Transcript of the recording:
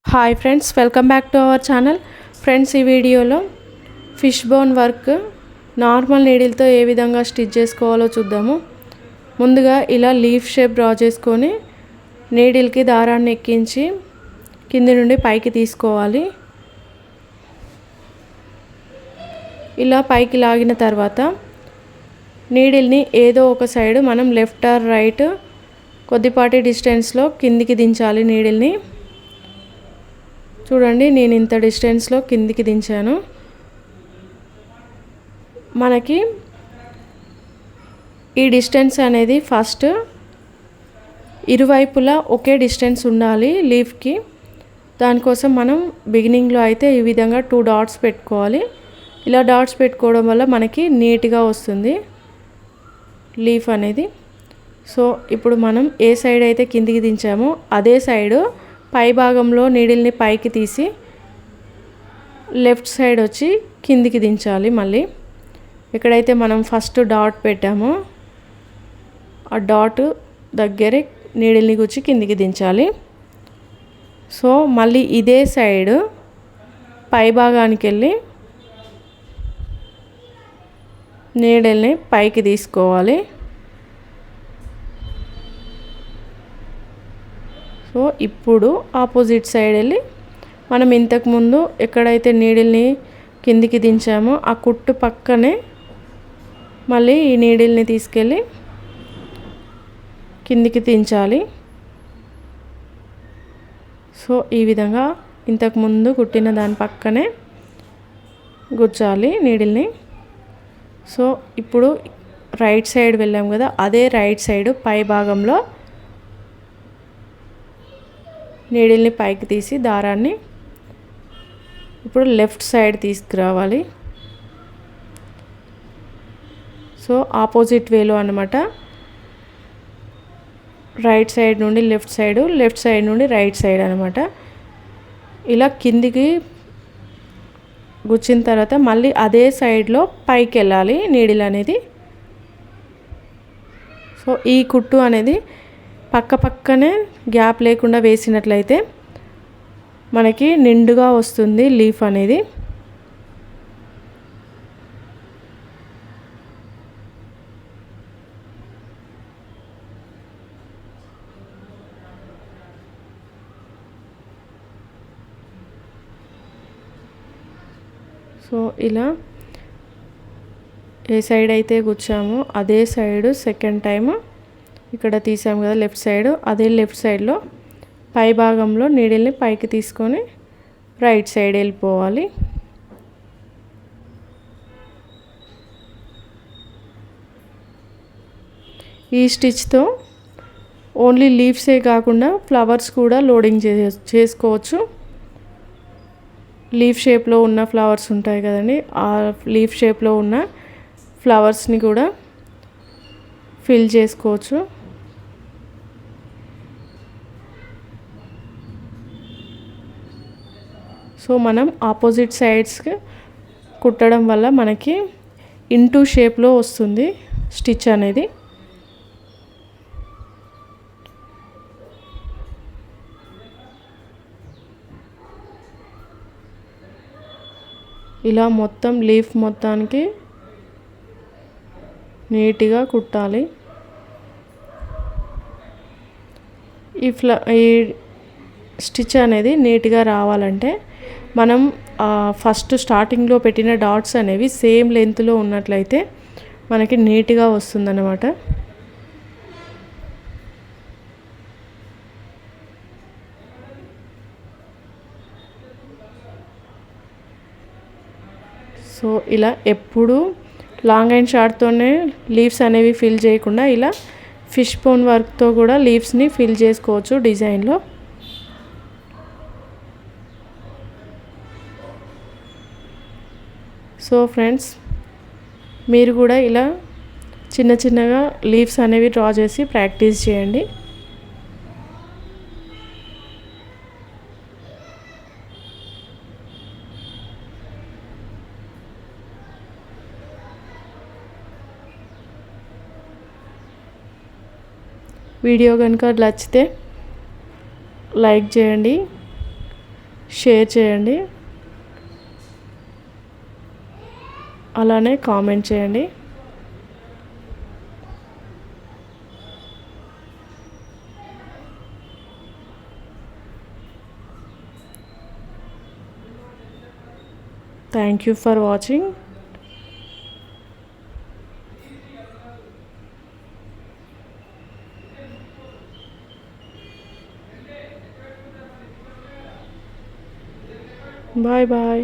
Hi friends, welcome back to our channel. Friends, ఈ వీడియోలో fish bone work normal నీడిల్తో ఏ విధంగా stitch చేసుకోవాలో చూద్దాము. ముందుగా ఇలా లీఫ్ షేప్ డ్రా చేసుకొని నీడిల్కి దారాన్ని ఎక్కించి కింది నుండి పైకి తీసుకోవాలి. ఇలా పైకి లాగిన తర్వాత నీడిల్ని ఏదో ఒక సైడ్ మనం లెఫ్ట్ ఆర్ రైట్ కొద్దిపాటి డిస్టెన్స్లో కిందికి దించాలి. నీడిల్ని చూడండి, నేను ఇంత డిస్టెన్స్లో కిందికి దించాను. మనకి ఈ డిస్టెన్స్ అనేది ఫస్ట్ ఇరువైపులా ఒకే డిస్టెన్స్ ఉండాలి లీఫ్కి. దానికోసం మనం బిగినింగ్లో అయితే ఈ విధంగా 2 డాట్స్ పెట్టుకోవాలి. ఇలా డాట్స్ పెట్టుకోవడం వల్ల మనకి నీట్గా వస్తుంది లీఫ్ అనేది. సో ఇప్పుడు మనం ఏ సైడ్ అయితే కిందికి దించామో అదే సైడు పై భాగంలో నీడిల్ని పైకి తీసి లెఫ్ట్ సైడ్ వచ్చి కిందికి దించాలి. మళ్ళీ ఎక్కడైతే మనం ఫస్ట్ డాట్ పెట్టామో ఆ డాట్ దగ్గరే నీడిల్ని గుచ్చి కిందికి దించాలి. సో మళ్ళీ ఇదే సైడ్ పై భాగానికి వెళ్ళి నీడిల్ని పైకి తీసుకోవాలి. సో ఇప్పుడు ఆపోజిట్ సైడ్ వెళ్ళి మనం ఇంతకుముందు ఎక్కడైతే నీడిల్ని కిందికి దించామో ఆ కుట్టు పక్కనే మళ్ళీ ఈ నీడిల్ని తీసుకెళ్ళి కిందికి దించాలి. సో ఈ విధంగా ఇంతకుముందు కుట్టిన దాని పక్కనే గుచ్చాలి నీడిల్ని. సో ఇప్పుడు రైట్ సైడ్ వెళ్ళాం కదా, అదే రైట్ సైడ్ పై భాగంలో నీడిల్ని పైకి తీసి దారాన్ని ఇప్పుడు లెఫ్ట్ సైడ్ తీసుకురావాలి. సో ఆపోజిట్ వేలో అన్నమాట. రైట్ సైడ్ నుండి లెఫ్ట్ సైడ్, లెఫ్ట్ సైడ్ నుండి రైట్ సైడ్ అనమాట. ఇలా కిందికి గుచ్చిన తర్వాత మళ్ళీ అదే సైడ్లో పైకి వెళ్ళాలి నీడిల్ అనేది. సో ఈ కుట్టు అనేది పక్క పక్కనే గ్యాప్ లేకుండా వేసినట్లయితే మనకి నిండుగా వస్తుంది లీఫ్ అనేది. సో ఇలా ఏ సైడ్ అయితే గుచ్చామో అదే సైడ్ సెకండ్ టైం ఇక్కడ తీసాం కదా లెఫ్ట్ సైడ్, అదే లెఫ్ట్ సైడ్లో పై భాగంలో నీడిల్ని పైకి తీసుకొని రైట్ సైడ్ వెళ్ళిపోవాలి. ఈ స్టిచ్తో ఓన్లీ లీవ్సే కాకుండా ఫ్లవర్స్ కూడా లోడింగ్ చేసుకోవచ్చు. లీఫ్ షేప్లో ఉన్న ఫ్లవర్స్ ఉంటాయి కదండి, ఆ లీఫ్ షేప్లో ఉన్న ఫ్లవర్స్ని కూడా ఫిల్ చేసుకోవచ్చు. సో మనం ఆపోజిట్ సైడ్స్కి కుట్టడం వల్ల మనకి ఇంటూ షేప్లో వస్తుంది స్టిచ్ అనేది. ఇలా మొత్తం లీఫ్ మొత్తానికి నీట్గా కుట్టాలి. ఈ స్టిచ్ అనేది నీట్గా రావాలంటే మనం ఫస్ట్ స్టార్టింగ్లో పెట్టిన డాట్స్ అనేవి సేమ్ లెంత్లో ఉన్నట్లయితే మనకి నీట్గా వస్తుందన్నమాట. సో ఇలా ఎప్పుడు లాంగ్ అండ్ షార్ట్తోనే లీవ్స్ అనేవి ఫిల్ చేయకుండా ఇలా ఫిష్ బోన్ వర్క్తో కూడా లీవ్స్ని ఫిల్ చేసుకోవచ్చు డిజైన్లో. సో ఫ్రెండ్స్, మీరు కూడా ఇలా చిన్న చిన్నగా లీవ్స్ అనేవి డ్రా చేసి ప్రాక్టీస్ చేయండి. వీడియో కనుక నచ్చితే లైక్ చేయండి, షేర్ చేయండి, అలానే కామెంట్ చేయండి. Thank you for watching. Bye bye.